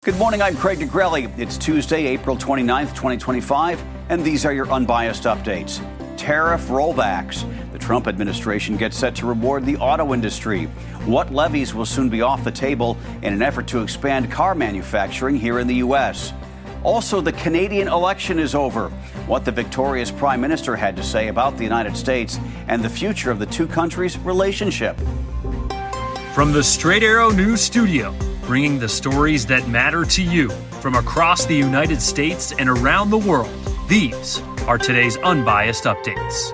Good morning, I'm Craig Negrelli. It's Tuesday, April 29th, 2025, and these are your Unbiased Updates. Tariff rollbacks. The Trump administration gets set to reward the auto industry. What levies will soon be off the table in an effort to expand car manufacturing here in the U.S.? Also, the Canadian election is over. What the victorious Prime Minister had to say about the United States and the future of the two countries' relationship. From the Straight Arrow News Studio, bringing the stories that matter to you from across the United States and around the world. These are today's Unbiased Updates.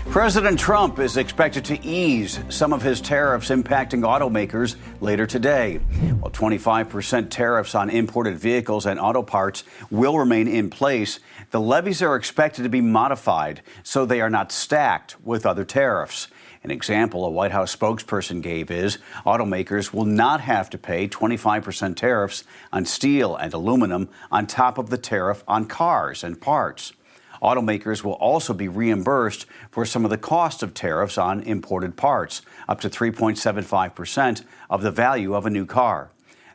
President Trump is expected to ease some of his tariffs impacting automakers later today. While 25% tariffs on imported vehicles and auto parts will remain in place, the levies are expected to be modified so they are not stacked with other tariffs. An example a White House spokesperson gave is automakers will not have to pay 25% tariffs on steel and aluminum on top of the tariff on cars and parts. Automakers will also be reimbursed for some of the cost of tariffs on imported parts, up to 3.75% of the value of a new car.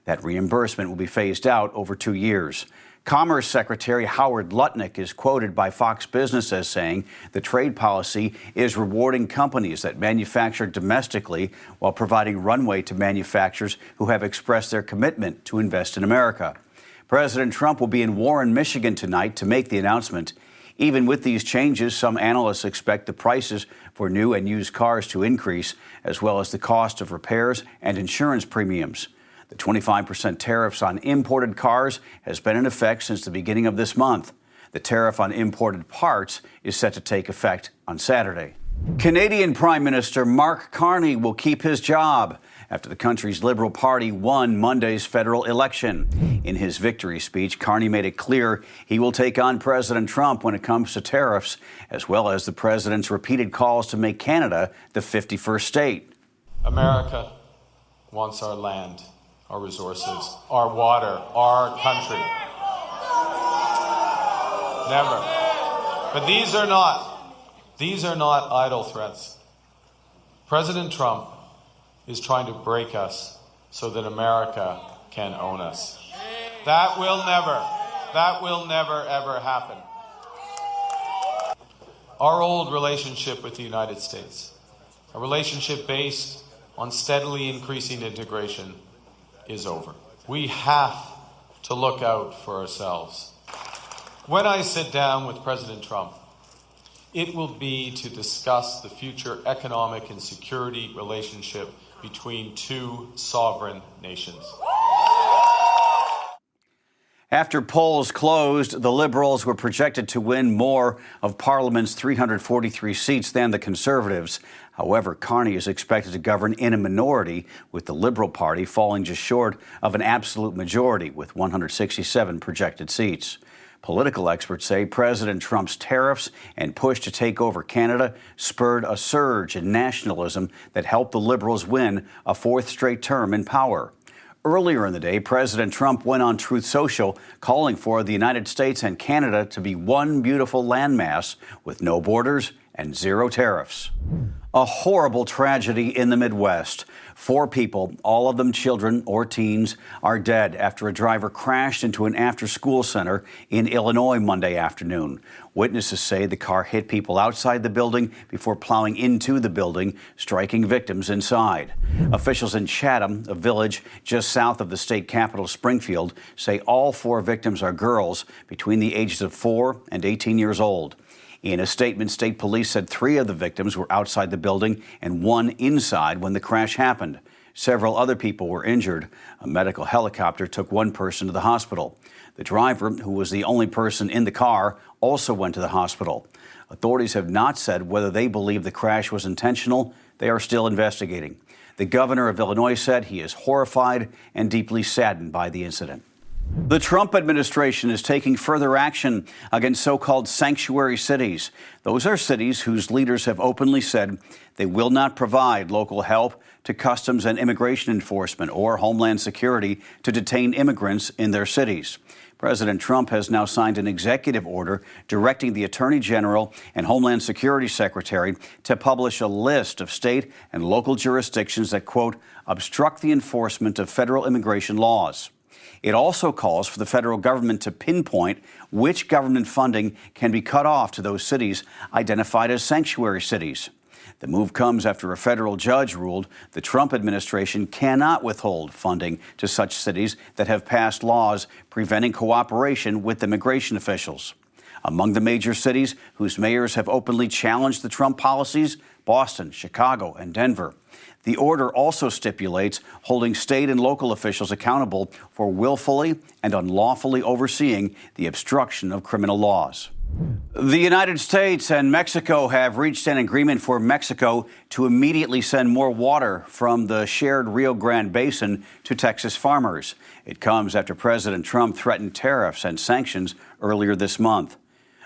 That reimbursement will be phased out over 2 years. Commerce Secretary Howard Lutnick is quoted by Fox Business as saying the trade policy is rewarding companies that manufacture domestically while providing runway to manufacturers who have expressed their commitment to invest in America. President Trump will be in Warren, Michigan tonight to make the announcement. Even with these changes, some analysts expect the prices for new and used cars to increase, as well as the cost of repairs and insurance premiums. The 25% tariffs on imported cars has been in effect since the beginning of this month. The tariff on imported parts is set to take effect on Saturday. Canadian Prime Minister Mark Carney will keep his job after the country's Liberal Party won Monday's federal election. In his victory speech, Carney made it clear he will take on President Trump when it comes to tariffs, as well as the president's repeated calls to make Canada the 51st state. America wants our land, our resources, our water, our country. Never. But these are not idle threats. President Trump is trying to break us so that America can own us. That will never, ever happen. Our old relationship with the United States, a relationship based on steadily increasing integration, is over. We have to look out for ourselves. When I sit down with President Trump, it will be to discuss the future economic and security relationship between two sovereign nations. After polls closed, the Liberals were projected to win more of Parliament's 343 seats than the Conservatives. However, Carney is expected to govern in a minority, with the Liberal Party falling just short of an absolute majority with 167 projected seats. Political experts say President Trump's tariffs and push to take over Canada spurred a surge in nationalism that helped the Liberals win a fourth straight term in power. Earlier in the day, President Trump went on Truth Social calling for the United States and Canada to be one beautiful landmass with no borders and zero tariffs. A horrible tragedy in the Midwest. 4 people, all of them children or teens, are dead after a driver crashed into an after-school center in Illinois Monday afternoon. Witnesses say the car hit people outside the building before plowing into the building, striking victims inside. Officials in Chatham, a village just south of the state capital, Springfield, say all 4 victims are girls between the ages of 4 and 18 years old. In a statement, state police said 3 of the victims were outside the building and 1 inside when the crash happened. Several other people were injured. A medical helicopter took 1 person to the hospital. The driver, who was the only person in the car, also went to the hospital. Authorities have not said whether they believe the crash was intentional. They are still investigating. The governor of Illinois said he is horrified and deeply saddened by the incident. The Trump administration is taking further action against so-called sanctuary cities. Those are cities whose leaders have openly said they will not provide local help to Customs and Immigration Enforcement or Homeland Security to detain immigrants in their cities. President Trump has now signed an executive order directing the Attorney General and Homeland Security Secretary to publish a list of state and local jurisdictions that, quote, obstruct the enforcement of federal immigration laws. It also calls for the federal government to pinpoint which government funding can be cut off to those cities identified as sanctuary cities. The move comes after a federal judge ruled the Trump administration cannot withhold funding to such cities that have passed laws preventing cooperation with immigration officials. Among the major cities whose mayors have openly challenged the Trump policies, Boston, Chicago, and Denver. The order also stipulates holding state and local officials accountable for willfully and unlawfully overseeing the obstruction of criminal laws. The United States and Mexico have reached an agreement for Mexico to immediately send more water from the shared Rio Grande Basin to Texas farmers. It comes after President Trump threatened tariffs and sanctions earlier this month.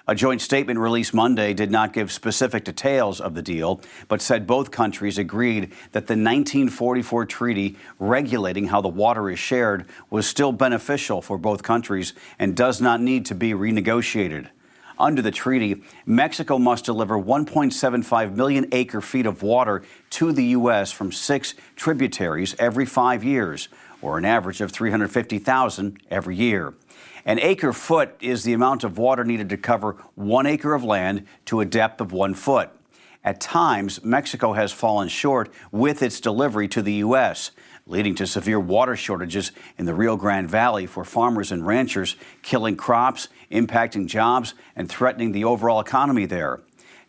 A joint statement released Monday did not give specific details of the deal, but said both countries agreed that the 1944 treaty regulating how the water is shared was still beneficial for both countries and does not need to be renegotiated. Under the treaty, Mexico must deliver 1.75 million acre-feet of water to the U.S. from 6 tributaries every 5 years, or an average of 350,000 every year. An acre-foot is the amount of water needed to cover 1 acre of land to a depth of 1 foot. At times, Mexico has fallen short with its delivery to the U.S., leading to severe water shortages in the Rio Grande Valley for farmers and ranchers, killing crops, impacting jobs, and threatening the overall economy there.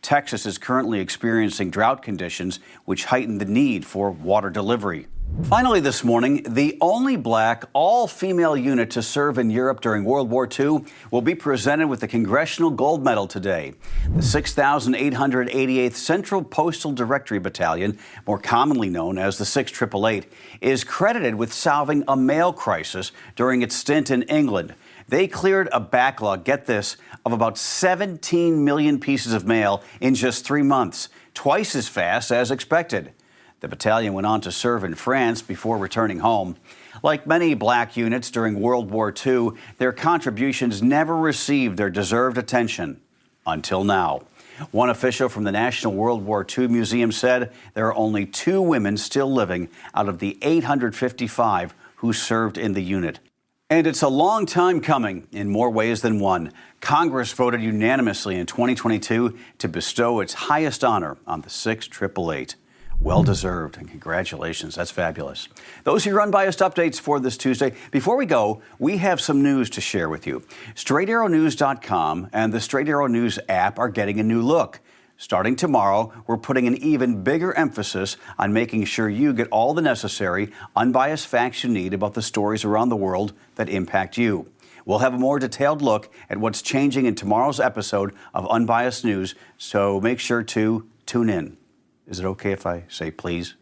Texas is currently experiencing drought conditions, which heighten the need for water delivery. Finally this morning, the only black, all-female unit to serve in Europe during World War II will be presented with the Congressional Gold Medal today. The 6,888th Central Postal Directory Battalion, more commonly known as the 6888, is credited with solving a mail crisis during its stint in England. They cleared a backlog, get this, of about 17 million pieces of mail in just 3 months, twice as fast as expected. The battalion went on to serve in France before returning home. Like many black units during World War II, their contributions never received their deserved attention until now. One official from the National World War II Museum said there are only 2 women still living out of the 855 who served in the unit. And it's a long time coming in more ways than one. Congress voted unanimously in 2022 to bestow its highest honor on the 6888. Well-deserved, and congratulations. That's fabulous. Those are your unbiased updates for this Tuesday. Before we go, we have some news to share with you. StraightArrowNews.com and the Straight Arrow News app are getting a new look. Starting tomorrow, we're putting an even bigger emphasis on making sure you get all the necessary, unbiased facts you need about the stories around the world that impact you. We'll have a more detailed look at what's changing in tomorrow's episode of Unbiased News, so make sure to tune in. Is it okay if I say please?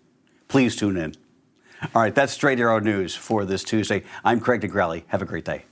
Please tune in. All right, that's Straight Arrow News for this Tuesday. I'm Craig DeGrelli. Have a great day.